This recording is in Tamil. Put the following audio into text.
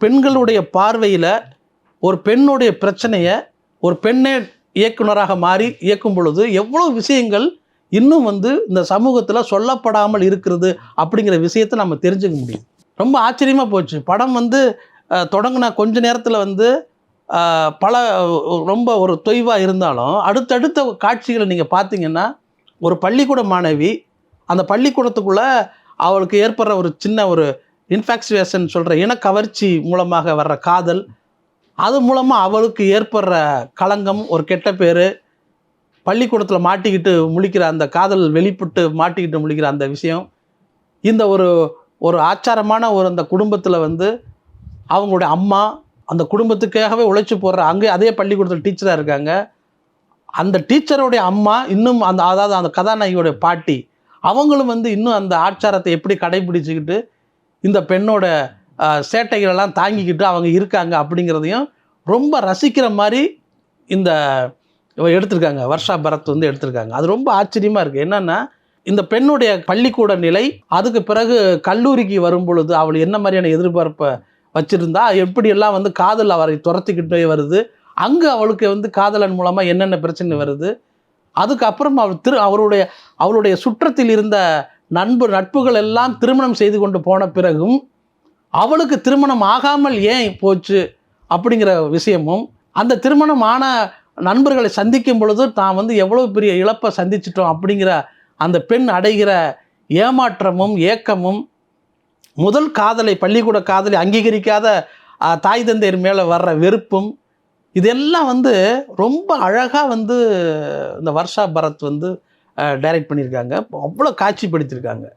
பெண்களுடைய பார்வையில் ஒரு பெண்ணுடைய பிரச்சனையை ஒரு பெண்ணே இயக்குனராக மாறி இயக்கும் பொழுது எவ்வளோ விஷயங்கள் இன்னும் இந்த சமூகத்தில் சொல்லப்படாமல் இருக்கிறது அப்படிங்கிற விஷயத்தை நம்ம தெரிஞ்சுக்க முடியும். ரொம்ப ஆச்சரியமாக போச்சு. படம் தொடங்கின கொஞ்ச நேரத்தில் பல ரொம்ப ஒரு தொய்வாக இருந்தாலும் அடுத்தடுத்த காட்சிகளை நீங்கள் பார்த்தீங்கன்னா, ஒரு பள்ளிக்கூட மாணவி அந்த பள்ளிக்கூடத்துக்குள்ளே அவளுக்கு ஏற்படுற ஒரு சின்ன ஒரு இன்ஃபாக்சுவேஷன் சொல்கிற இனக்கவர்ச்சி மூலமாக வர்ற காதல், அது மூலமாக அவளுக்கு ஏற்படுற களங்கம், ஒரு கெட்ட பேர், பள்ளிக்கூடத்தில் மாட்டிக்கிட்டு முழிக்கிற அந்த காதல் வெளிப்பட்டு மாட்டிக்கிட்டு முழிக்கிற அந்த விஷயம், இந்த ஒரு ஒரு ஆச்சாரமான அந்த குடும்பத்தில் அவங்களுடைய அம்மா அந்த குடும்பத்துக்காகவே உழைச்சி போடுற அங்கே அதே பள்ளிக்கூடத்தில் டீச்சராக இருக்காங்க. அந்த டீச்சருடைய அம்மா இன்னும் அதாவது அந்த கதாநாயகியோடைய பாட்டி அவங்களும் இன்னும் அந்த ஆச்சாரத்தை எப்படி கடைபிடிச்சிக்கிட்டு இந்த பெண்ணோட சேட்டைகளெல்லாம் தாங்கிக்கிட்டு அவங்க இருக்காங்க அப்படிங்கிறதையும் ரொம்ப ரசிக்கிற மாதிரி இந்த எடுத்திருக்காங்க. வர்ஷா பரத் எடுத்திருக்காங்க. அது ரொம்ப ஆச்சரியமாக இருக்குது. என்னென்னா, இந்த பெண்ணுடைய பள்ளிக்கூட நிலை, அதுக்கு பிறகு கல்லூரிக்கு வரும் பொழுது அவள் என்ன மாதிரியான எதிர்பார்ப்பை வச்சுருந்தா, எப்படியெல்லாம் காதல் அவரை துரத்திக்கிட்டே வருது, அங்கே அவளுக்கு காதலன் மூலமாக என்னென்ன பிரச்சனை வருது, அதுக்கப்புறம் அவளுடைய சுற்றத்தில் இருந்த நட்புகள் எல்லாம் திருமணம் செய்து கொண்டு போன பிறகும் அவளுக்கு திருமணம் ஆகாமல் ஏன் போச்சு அப்படிங்கிற விஷயமும், அந்த திருமணம் ஆன நண்பர்களை சந்திக்கும் பொழுது தான் எவ்வளோ பெரிய இழப்பை சந்திச்சிட்டோம் அப்படிங்கிற அந்த பெண் அடைகிற ஏமாற்றமும் ஏக்கமும், முதல் காதலை பள்ளிக்கூட காதலை அங்கீகரிக்காத தாய் தந்தையர் மேலே வர்ற வெறுப்பும், இதெல்லாம் ரொம்ப அழகாக இந்த வர்ஷா பரத் டைரக்ட் பண்ணியிருக்காங்க. அவ்வளோ காட்சிப்படுத்தியிருக்காங்க.